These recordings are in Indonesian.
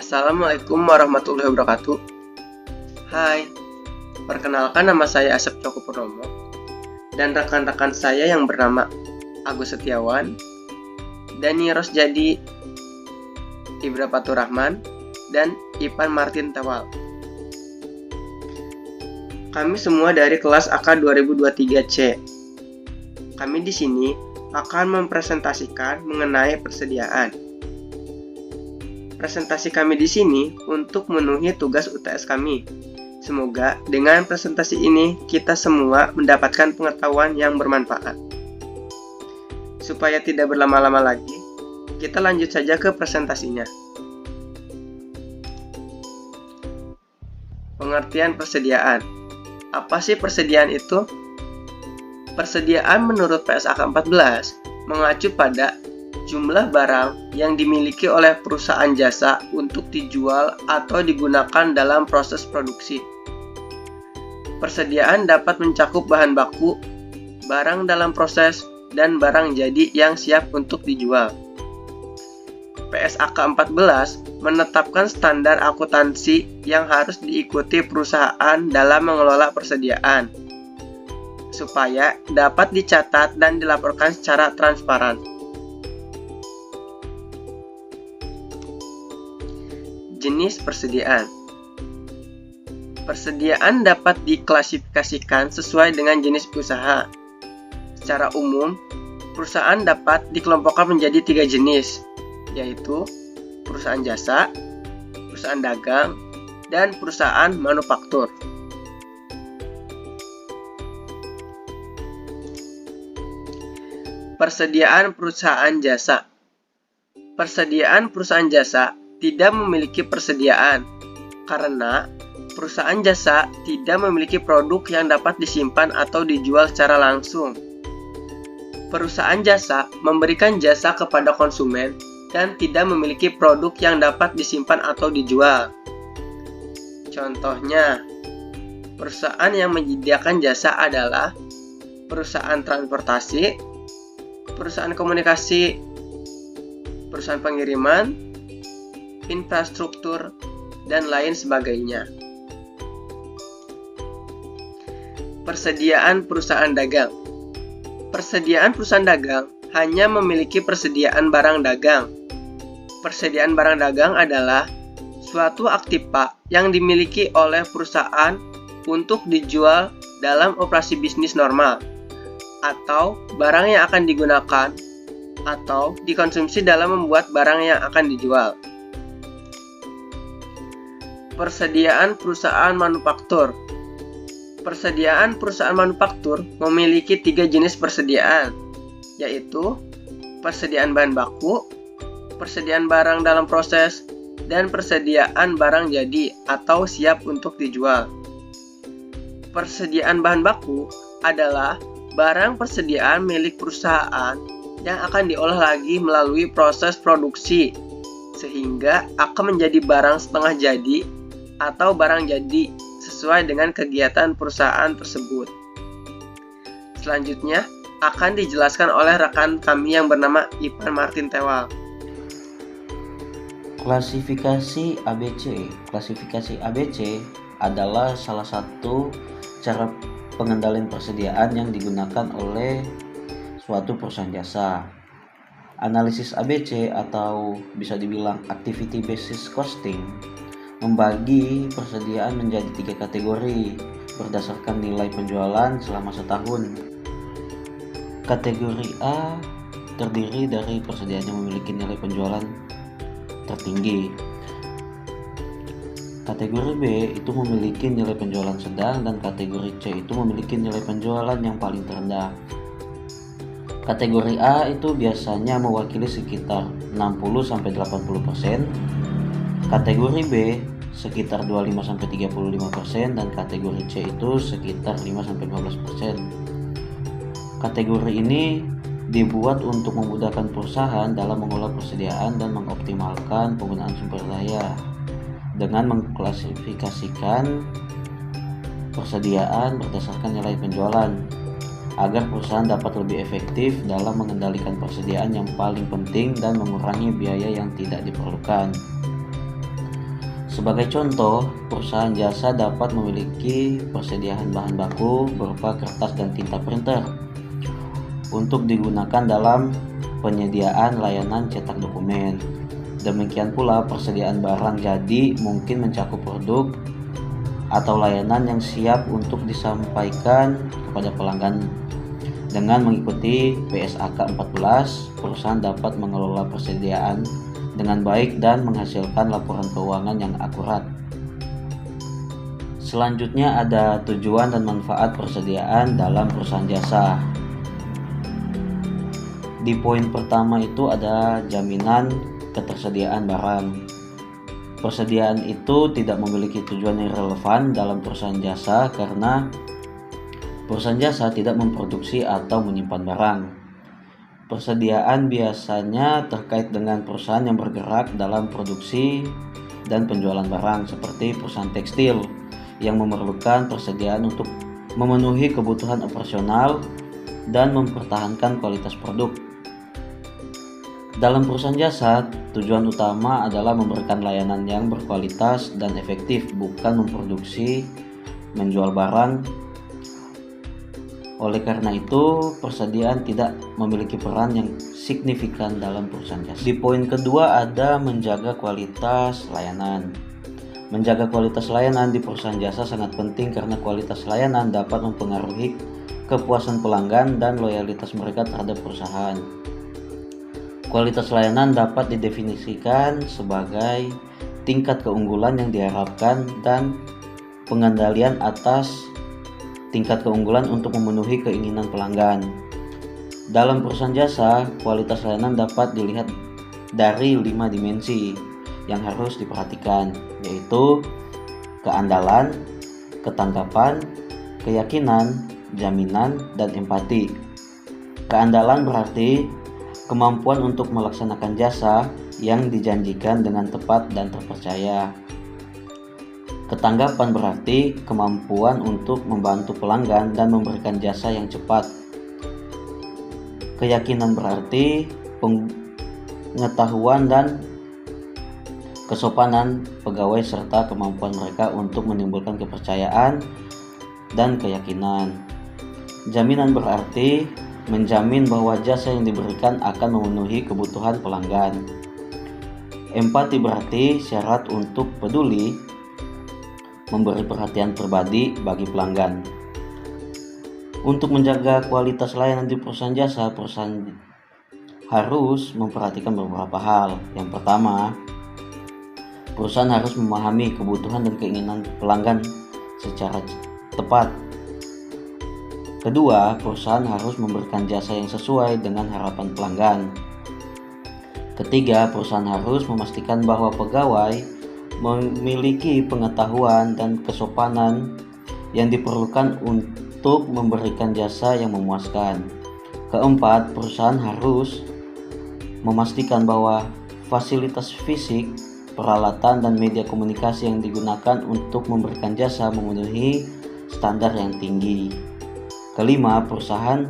Assalamualaikum warahmatullahi wabarakatuh. Hai, perkenalkan nama saya Asep Cokopurnomo dan rekan-rekan saya yang bernama Agus Setiawan, Dani Rosjadi, Ibra Faturrahman, dan Ipan Martin Tewal. Kami semua dari kelas AK 2023C. Kami di sini akan mempresentasikan mengenai persediaan. Presentasi kami di sini untuk memenuhi tugas UTS kami. Semoga dengan presentasi ini kita semua mendapatkan pengetahuan yang bermanfaat. Supaya tidak berlama-lama lagi, kita lanjut saja ke presentasinya. Pengertian persediaan. Apa sih persediaan itu? Persediaan menurut PSAK 14 mengacu pada jumlah barang yang dimiliki oleh perusahaan jasa untuk dijual atau digunakan dalam proses produksi. Persediaan dapat mencakup bahan baku, barang dalam proses, dan barang jadi yang siap untuk dijual. PSAK 14 menetapkan standar akuntansi yang harus diikuti perusahaan dalam mengelola persediaan, supaya dapat dicatat dan dilaporkan secara transparan. Jenis persediaan. Persediaan dapat diklasifikasikan sesuai dengan jenis usaha. Secara umum, perusahaan dapat dikelompokkan menjadi 3 jenis, yaitu perusahaan jasa, perusahaan dagang, dan perusahaan manufaktur. Persediaan perusahaan jasa. Persediaan perusahaan jasa tidak memiliki persediaan karena perusahaan jasa tidak memiliki produk yang dapat disimpan atau dijual secara langsung. Perusahaan jasa memberikan jasa kepada konsumen dan tidak memiliki produk yang dapat disimpan atau dijual. Contohnya, perusahaan yang menyediakan jasa adalah perusahaan transportasi, perusahaan komunikasi, perusahaan pengiriman, infrastruktur, dan lain sebagainya. Persediaan perusahaan dagang. Persediaan perusahaan dagang hanya memiliki persediaan barang dagang. Persediaan barang dagang adalah suatu aktiva yang dimiliki oleh perusahaan untuk dijual dalam operasi bisnis normal, atau barang yang akan digunakan atau dikonsumsi dalam membuat barang yang akan dijual. Persediaan perusahaan manufaktur. Persediaan perusahaan manufaktur memiliki 3 jenis persediaan, yaitu persediaan bahan baku, persediaan barang dalam proses, dan persediaan barang jadi atau siap untuk dijual. Persediaan bahan baku adalah barang persediaan milik perusahaan yang akan diolah lagi melalui proses produksi, sehingga akan menjadi barang setengah jadi atau barang jadi sesuai dengan kegiatan perusahaan tersebut. Selanjutnya akan dijelaskan oleh rekan kami yang bernama Ipan Martin Tewal. Klasifikasi ABC. Klasifikasi ABC adalah salah satu cara pengendalian persediaan yang digunakan oleh suatu perusahaan jasa. Analisis ABC atau bisa dibilang activity basis costing membagi persediaan menjadi 3 kategori berdasarkan nilai penjualan selama setahun. Kategori A terdiri dari persediaan yang memiliki nilai penjualan tertinggi. Kategori B itu memiliki nilai penjualan sedang, dan kategori C itu memiliki nilai penjualan yang paling terendah. Kategori A itu biasanya mewakili sekitar 60-80%, kategori B sekitar 25-35%, dan kategori C itu sekitar 5-15%. Kategori ini dibuat untuk memudahkan perusahaan dalam mengolah persediaan dan mengoptimalkan penggunaan sumber daya dengan mengklasifikasikan persediaan berdasarkan nilai penjualan agar perusahaan dapat lebih efektif dalam mengendalikan persediaan yang paling penting dan mengurangi biaya yang tidak diperlukan. Sebagai contoh, perusahaan jasa dapat memiliki persediaan bahan baku berupa kertas dan tinta printer untuk digunakan dalam penyediaan layanan cetak dokumen. Demikian pula persediaan barang jadi mungkin mencakup produk atau layanan yang siap untuk disampaikan kepada pelanggan. Dengan mengikuti PSAK 14, perusahaan dapat mengelola persediaan dengan baik dan menghasilkan laporan keuangan yang akurat. Selanjutnya ada tujuan dan manfaat persediaan dalam perusahaan jasa. Di poin pertama itu ada jaminan ketersediaan barang. Persediaan itu tidak memiliki tujuan yang relevan dalam perusahaan jasa karena perusahaan jasa tidak memproduksi atau menyimpan barang. Persediaan biasanya terkait dengan perusahaan yang bergerak dalam produksi dan penjualan barang seperti perusahaan tekstil yang memerlukan persediaan untuk memenuhi kebutuhan operasional dan mempertahankan kualitas produk. Dalam perusahaan jasa, tujuan utama adalah memberikan layanan yang berkualitas dan efektif, bukan memproduksi, menjual barang. Oleh karena itu, persediaan tidak memiliki peran yang signifikan dalam perusahaan jasa. Di poin kedua ada menjaga kualitas layanan. Menjaga kualitas layanan di perusahaan jasa sangat penting karena kualitas layanan dapat mempengaruhi kepuasan pelanggan dan loyalitas mereka terhadap perusahaan. Kualitas layanan dapat didefinisikan sebagai tingkat keunggulan yang diharapkan dan pengendalian atas tingkat keunggulan untuk memenuhi keinginan pelanggan. Dalam perusahaan jasa, kualitas layanan dapat dilihat dari 5 dimensi yang harus diperhatikan, yaitu keandalan, ketanggapan, keyakinan, jaminan, dan empati. Keandalan berarti kemampuan untuk melaksanakan jasa yang dijanjikan dengan tepat dan terpercaya. Ketanggapan berarti kemampuan untuk membantu pelanggan dan memberikan jasa yang cepat. Keyakinan berarti pengetahuan dan kesopanan pegawai serta kemampuan mereka untuk menimbulkan kepercayaan dan keyakinan. Jaminan berarti menjamin bahwa jasa yang diberikan akan memenuhi kebutuhan pelanggan. Empati berarti syarat untuk peduli, memberi perhatian pribadi bagi pelanggan. Untuk menjaga kualitas layanan di perusahaan jasa, perusahaan harus memperhatikan beberapa hal. Yang pertama, perusahaan harus memahami kebutuhan dan keinginan pelanggan secara tepat. Kedua, perusahaan harus memberikan jasa yang sesuai dengan harapan pelanggan. Ketiga, perusahaan harus memastikan bahwa pegawai memiliki pengetahuan dan kesopanan yang diperlukan untuk memberikan jasa yang memuaskan. Keempat, perusahaan harus memastikan bahwa fasilitas fisik, peralatan, dan media komunikasi yang digunakan untuk memberikan jasa memenuhi standar yang tinggi. Kelima, perusahaan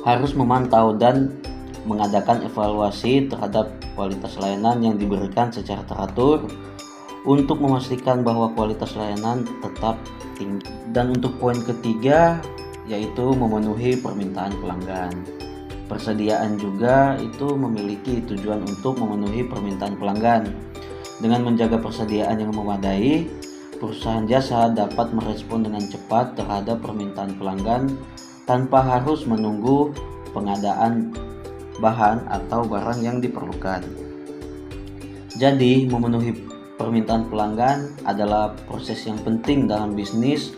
harus memantau dan mengadakan evaluasi terhadap kualitas layanan yang diberikan secara teratur untuk memastikan bahwa kualitas layanan tetap tinggi. Dan untuk poin ketiga yaitu memenuhi permintaan pelanggan. Persediaan juga itu memiliki tujuan untuk memenuhi permintaan pelanggan. Dengan menjaga persediaan yang memadai, perusahaan jasa dapat merespon dengan cepat terhadap permintaan pelanggan tanpa harus menunggu pengadaan bahan atau barang yang diperlukan. Jadi, memenuhi permintaan pelanggan adalah proses yang penting dalam bisnis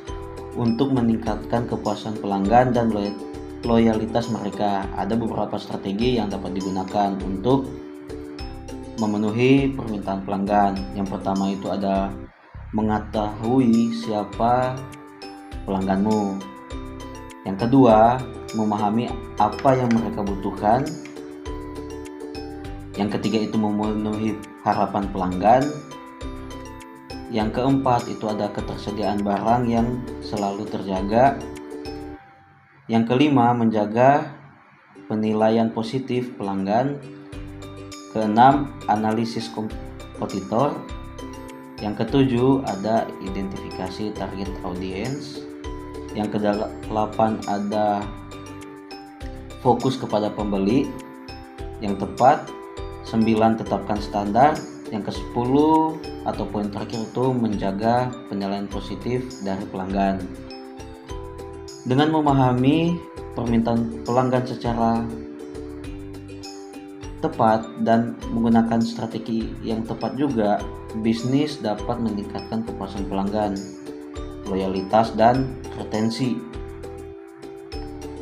untuk meningkatkan kepuasan pelanggan dan loyalitas mereka. Ada beberapa strategi yang dapat digunakan untuk memenuhi permintaan pelanggan. Yang pertama itu ada mengetahui siapa pelangganmu. Yang kedua, memahami apa yang mereka butuhkan. Yang ketiga itu memenuhi harapan pelanggan. Yang keempat itu ada ketersediaan barang yang selalu terjaga. Yang kelima, menjaga penilaian positif pelanggan. Keenam, analisis kompetitor. Yang ketujuh ada identifikasi target audience. Yang kedelapan ada fokus kepada pembeli yang tepat. 9 tetapkan standar. Yang ke-10 atau poin terakhir itu menjaga penilaian positif dari pelanggan. Dengan memahami permintaan pelanggan secara tepat dan menggunakan strategi yang tepat juga, bisnis dapat meningkatkan kepuasan pelanggan, loyalitas dan retensi,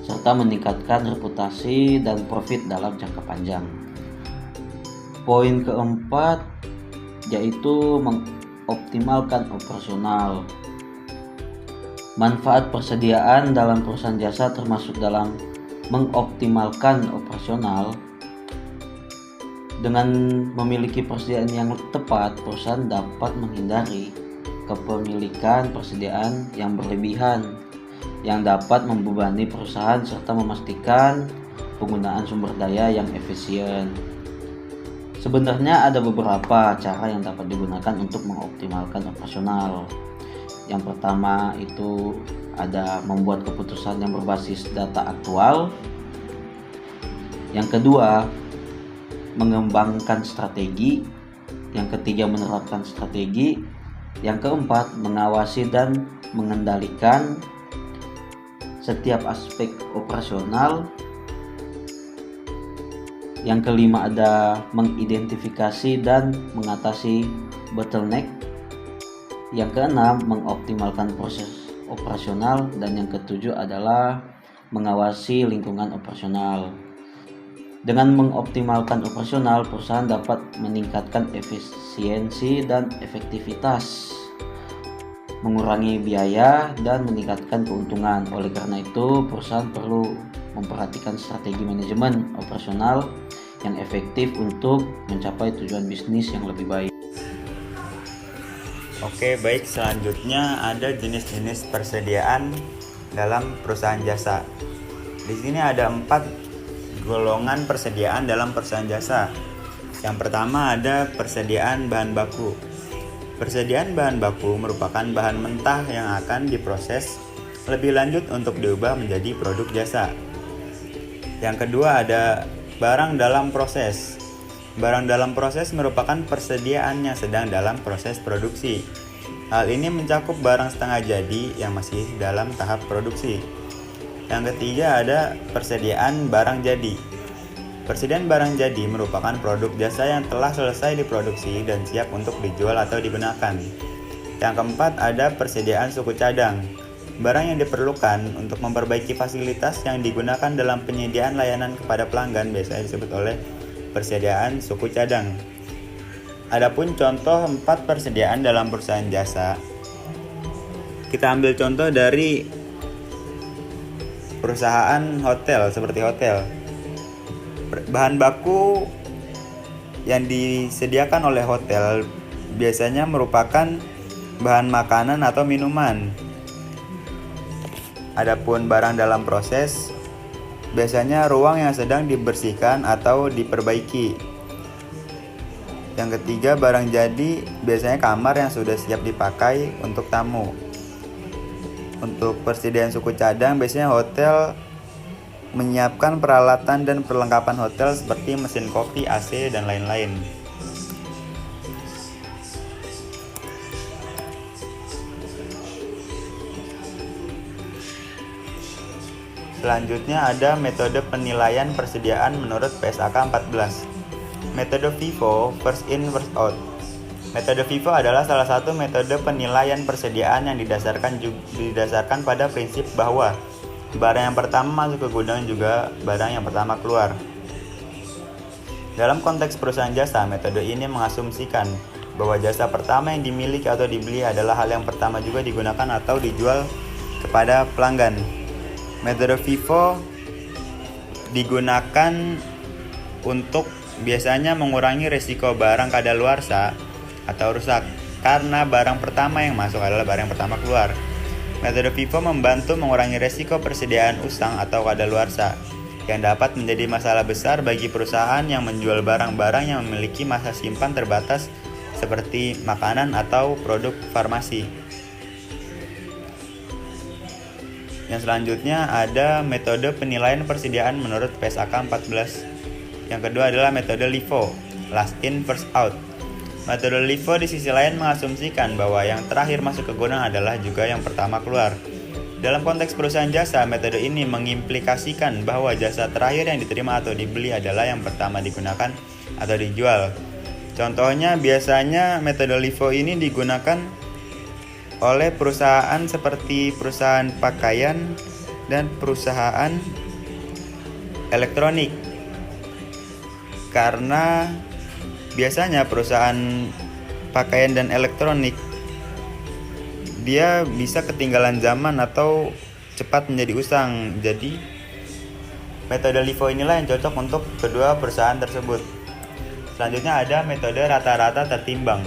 serta meningkatkan reputasi dan profit dalam jangka panjang. Poin keempat yaitu mengoptimalkan operasional. Manfaat persediaan dalam perusahaan jasa termasuk dalam mengoptimalkan operasional. Dengan memiliki persediaan yang tepat, perusahaan dapat menghindari kepemilikan persediaan yang berlebihan yang dapat membebani perusahaan serta memastikan penggunaan sumber daya yang efisien. Sebenarnya ada beberapa cara yang dapat digunakan untuk mengoptimalkan operasional. Yang pertama itu ada membuat keputusan yang berbasis data aktual. Yang kedua, mengembangkan strategi. Yang ketiga, menerapkan strategi. Yang keempat, mengawasi dan mengendalikan setiap aspek operasional. Yang kelima ada mengidentifikasi dan mengatasi bottleneck. Yang keenam, mengoptimalkan proses operasional. Dan yang ketujuh adalah mengawasi lingkungan operasional. Dengan mengoptimalkan operasional, perusahaan dapat meningkatkan efisiensi dan efektivitas, mengurangi biaya, dan meningkatkan keuntungan. Oleh karena itu, perusahaan perlu memperhatikan strategi manajemen operasional yang efektif untuk mencapai tujuan bisnis yang lebih baik. Oke, baik, selanjutnya ada jenis-jenis persediaan dalam perusahaan jasa. Di sini ada 4 golongan persediaan dalam perusahaan jasa. Yang pertama ada persediaan bahan baku. Persediaan bahan baku merupakan bahan mentah yang akan diproses lebih lanjut untuk diubah menjadi produk jasa. Yang kedua ada barang dalam proses. Barang dalam proses merupakan persediaan yang sedang dalam proses produksi. Hal ini mencakup barang setengah jadi yang masih dalam tahap produksi. Yang ketiga ada persediaan barang jadi. Persediaan barang jadi merupakan produk jasa yang telah selesai diproduksi dan siap untuk dijual atau digunakan. Yang keempat ada persediaan suku cadang. Barang yang diperlukan untuk memperbaiki fasilitas yang digunakan dalam penyediaan layanan kepada pelanggan biasanya disebut oleh persediaan suku cadang. Adapun contoh 4 persediaan dalam perusahaan jasa. Kita ambil contoh dari perusahaan hotel seperti hotel. Bahan baku yang disediakan oleh hotel biasanya merupakan bahan makanan atau minuman. Adapun barang dalam proses biasanya ruang yang sedang dibersihkan atau diperbaiki. Yang ketiga, barang jadi biasanya kamar yang sudah siap dipakai untuk tamu. Untuk persediaan suku cadang biasanya hotel menyiapkan peralatan dan perlengkapan hotel seperti mesin kopi, AC, dan lain-lain. Selanjutnya ada metode penilaian persediaan menurut PSAK 14. Metode FIFO, first in first out. Metode FIFO adalah salah satu metode penilaian persediaan yang didasarkan pada prinsip bahwa barang yang pertama masuk ke gudang juga barang yang pertama keluar. Dalam konteks perusahaan jasa, metode ini mengasumsikan bahwa jasa pertama yang dimiliki atau dibeli adalah hal yang pertama juga digunakan atau dijual kepada pelanggan. Metode FIFO digunakan untuk biasanya mengurangi risiko barang kadaluarsa atau rusak karena barang pertama yang masuk adalah barang yang pertama keluar. Metode FIFO membantu mengurangi risiko persediaan usang atau kadaluarsa yang dapat menjadi masalah besar bagi perusahaan yang menjual barang-barang yang memiliki masa simpan terbatas seperti makanan atau produk farmasi. Yang selanjutnya ada metode penilaian persediaan menurut PSAK 14. Yang kedua adalah metode LIFO, last in first out. Metode LIFO di sisi lain mengasumsikan bahwa yang terakhir masuk ke gudang adalah juga yang pertama keluar. Dalam konteks perusahaan jasa, metode ini mengimplikasikan bahwa jasa terakhir yang diterima atau dibeli adalah yang pertama digunakan atau dijual. Contohnya, biasanya metode LIFO ini digunakan oleh perusahaan seperti perusahaan pakaian dan perusahaan elektronik. Karena biasanya perusahaan pakaian dan elektronik dia bisa ketinggalan zaman atau cepat menjadi usang. Jadi metode LIFO inilah yang cocok untuk kedua perusahaan tersebut. Selanjutnya ada metode rata-rata tertimbang.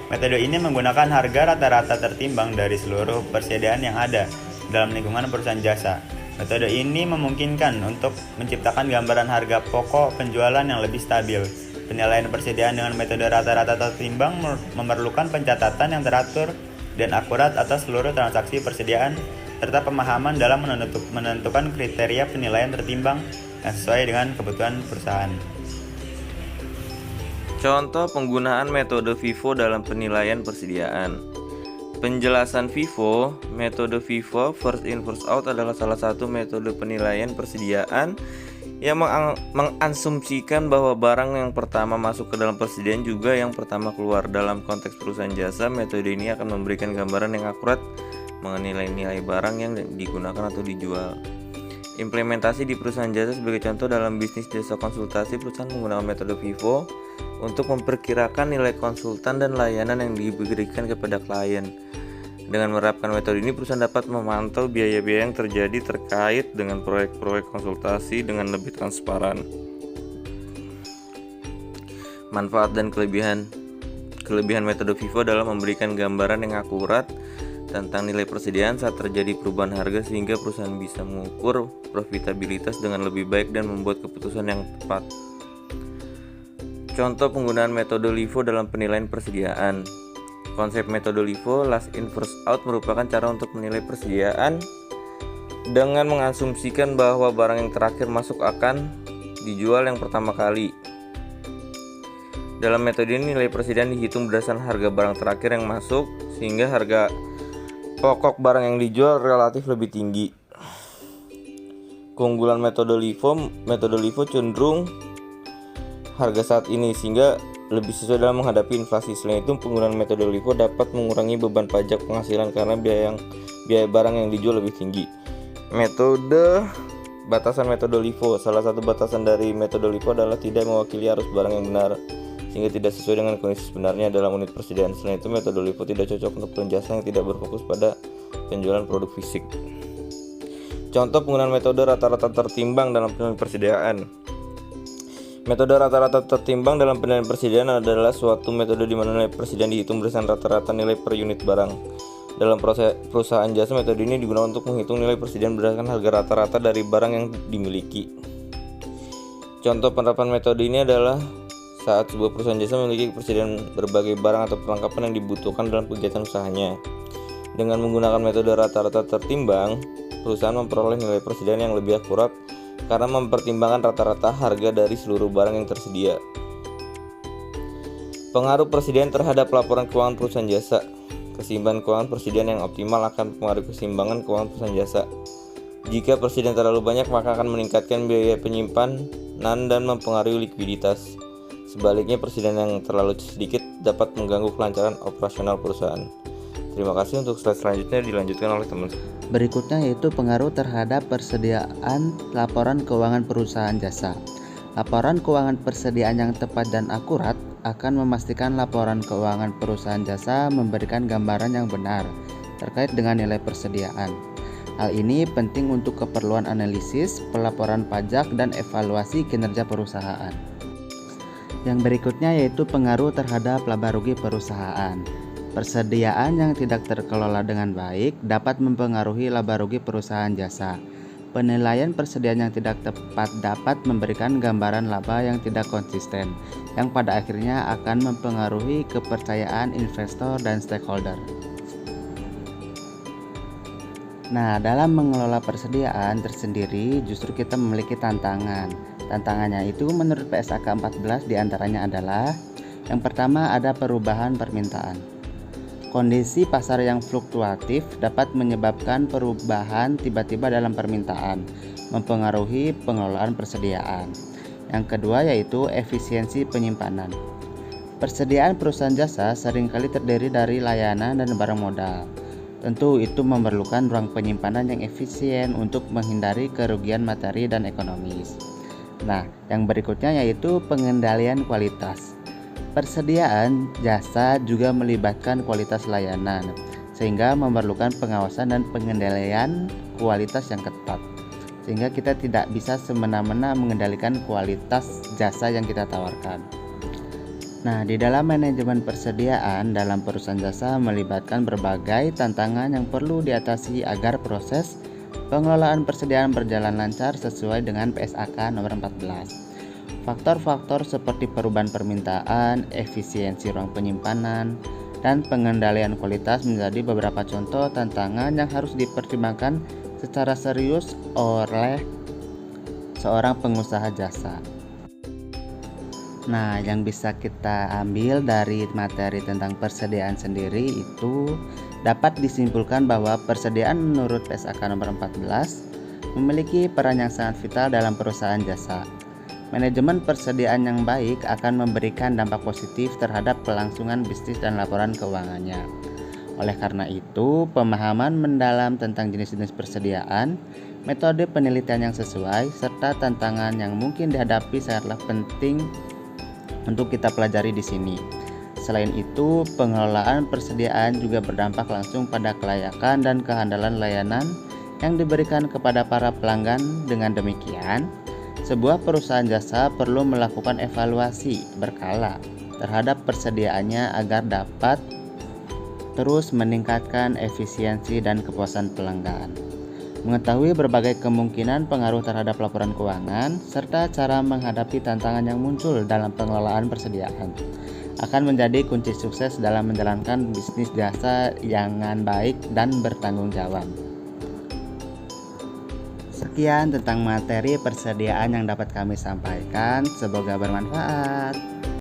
Metode ini menggunakan harga rata-rata tertimbang dari seluruh persediaan yang ada dalam lingkungan perusahaan jasa. Metode ini memungkinkan untuk menciptakan gambaran harga pokok penjualan yang lebih stabil. Penilaian persediaan dengan metode rata-rata tertimbang memerlukan pencatatan yang teratur dan akurat atas seluruh transaksi persediaan serta pemahaman dalam menentukan kriteria penilaian tertimbang yang sesuai dengan kebutuhan perusahaan. Contoh penggunaan metode FIFO dalam penilaian persediaan. Penjelasan FIFO, metode FIFO first in first out adalah salah satu metode penilaian persediaan yang mengasumsikan bahwa barang yang pertama masuk ke dalam persediaan juga yang pertama keluar. Dalam konteks perusahaan jasa, metode ini akan memberikan gambaran yang akurat mengenai nilai barang yang digunakan atau dijual. Implementasi di perusahaan jasa sebagai contoh dalam bisnis jasa konsultasi, perusahaan menggunakan metode FIFO untuk memperkirakan nilai konsultan dan layanan yang diberikan kepada klien. Dengan menerapkan metode ini, perusahaan dapat memantau biaya-biaya yang terjadi terkait dengan proyek-proyek konsultasi dengan lebih transparan. Manfaat dan kelebihan metode FIFO dalam memberikan gambaran yang akurat tentang nilai persediaan saat terjadi perubahan harga sehingga perusahaan bisa mengukur profitabilitas dengan lebih baik dan membuat keputusan yang tepat. Contoh penggunaan metode LIFO dalam penilaian persediaan. Konsep metode LIFO, last in first out, merupakan cara untuk menilai persediaan dengan mengasumsikan bahwa barang yang terakhir masuk akan dijual yang pertama kali. Dalam metode ini, nilai persediaan dihitung berdasarkan harga barang terakhir yang masuk sehingga harga pokok barang yang dijual relatif lebih tinggi. Keunggulan metode LIFO cenderung harga saat ini sehingga lebih sesuai dalam menghadapi inflasi. Selain itu, penggunaan metode LIFO dapat mengurangi beban pajak penghasilan karena biaya barang yang dijual lebih tinggi. Batasan metode LIFO. Salah satu batasan dari metode LIFO adalah tidak mewakili arus barang yang benar sehingga tidak sesuai dengan kondisi sebenarnya dalam unit persediaan. Selain itu, metode LIFO tidak cocok untuk penjasa yang tidak berfokus pada penjualan produk fisik. Contoh penggunaan metode rata-rata tertimbang dalam penilaian persediaan. Metode rata-rata tertimbang dalam penilaian persediaan adalah suatu metode di mana nilai persediaan dihitung berdasarkan rata-rata nilai per unit barang. Dalam perusahaan jasa, metode ini digunakan untuk menghitung nilai persediaan berdasarkan harga rata-rata dari barang yang dimiliki. Contoh penerapan metode ini adalah saat sebuah perusahaan jasa memiliki persediaan berbagai barang atau perlengkapan yang dibutuhkan dalam kegiatan usahanya. Dengan menggunakan metode rata-rata tertimbang, perusahaan memperoleh nilai persediaan yang lebih akurat karena mempertimbangkan rata-rata harga dari seluruh barang yang tersedia. Pengaruh persediaan terhadap laporan keuangan perusahaan jasa. Keseimbangan keuangan persediaan yang optimal akan mempengaruhi keseimbangan keuangan perusahaan jasa. Jika persediaan terlalu banyak, maka akan meningkatkan biaya penyimpanan dan mempengaruhi likuiditas. Sebaliknya, persediaan yang terlalu sedikit dapat mengganggu kelancaran operasional perusahaan. Terima kasih. Untuk slide selanjutnya dilanjutkan oleh teman-teman. Berikutnya yaitu pengaruh terhadap persediaan laporan keuangan perusahaan jasa. Laporan keuangan persediaan yang tepat dan akurat akan memastikan laporan keuangan perusahaan jasa memberikan gambaran yang benar terkait dengan nilai persediaan. Hal ini penting untuk keperluan analisis, pelaporan pajak, dan evaluasi kinerja perusahaan. Yang berikutnya yaitu pengaruh terhadap laba rugi perusahaan. Persediaan yang tidak terkelola dengan baik dapat mempengaruhi laba rugi perusahaan jasa. Penilaian persediaan yang tidak tepat dapat memberikan gambaran laba yang tidak konsisten, yang pada akhirnya akan mempengaruhi kepercayaan investor dan stakeholder. Nah, dalam mengelola persediaan tersendiri justru kita memiliki tantangan. Tantangannya itu menurut PSAK 14 diantaranya adalah: yang pertama, ada perubahan permintaan. Kondisi pasar yang fluktuatif dapat menyebabkan perubahan tiba-tiba dalam permintaan, mempengaruhi pengelolaan persediaan. Yang kedua yaitu efisiensi penyimpanan. Persediaan perusahaan jasa seringkali terdiri dari layanan dan barang modal. Tentu itu memerlukan ruang penyimpanan yang efisien untuk menghindari kerugian materi dan ekonomis. Nah, yang berikutnya yaitu pengendalian kualitas. Persediaan jasa juga melibatkan kualitas layanan, sehingga memerlukan pengawasan dan pengendalian kualitas yang ketat. Sehingga kita tidak bisa semena-mena mengendalikan kualitas jasa yang kita tawarkan. Nah, di dalam manajemen persediaan dalam perusahaan jasa melibatkan berbagai tantangan yang perlu diatasi agar proses pengelolaan persediaan berjalan lancar sesuai dengan PSAK nomor 14. Faktor-faktor seperti perubahan permintaan, efisiensi ruang penyimpanan, dan pengendalian kualitas menjadi beberapa contoh tantangan yang harus dipertimbangkan secara serius oleh seorang pengusaha jasa. Nah, yang bisa kita ambil dari materi tentang persediaan sendiri itu dapat disimpulkan bahwa persediaan menurut PSAK nomor 14 memiliki peran yang sangat vital dalam perusahaan jasa. Manajemen persediaan yang baik akan memberikan dampak positif terhadap kelangsungan bisnis dan laporan keuangannya. Oleh karena itu, pemahaman mendalam tentang jenis-jenis persediaan, metode penelitian yang sesuai, serta tantangan yang mungkin dihadapi sangatlah penting untuk kita pelajari di sini. Selain itu, pengelolaan persediaan juga berdampak langsung pada kelayakan dan kehandalan layanan yang diberikan kepada para pelanggan. Dengan demikian, sebuah perusahaan jasa perlu melakukan evaluasi berkala terhadap persediaannya agar dapat terus meningkatkan efisiensi dan kepuasan pelanggan. Mengetahui berbagai kemungkinan pengaruh terhadap laporan keuangan serta cara menghadapi tantangan yang muncul dalam pengelolaan persediaan akan menjadi kunci sukses dalam menjalankan bisnis jasa yang baik dan bertanggung jawab. Sekian tentang materi persediaan yang dapat kami sampaikan, semoga bermanfaat.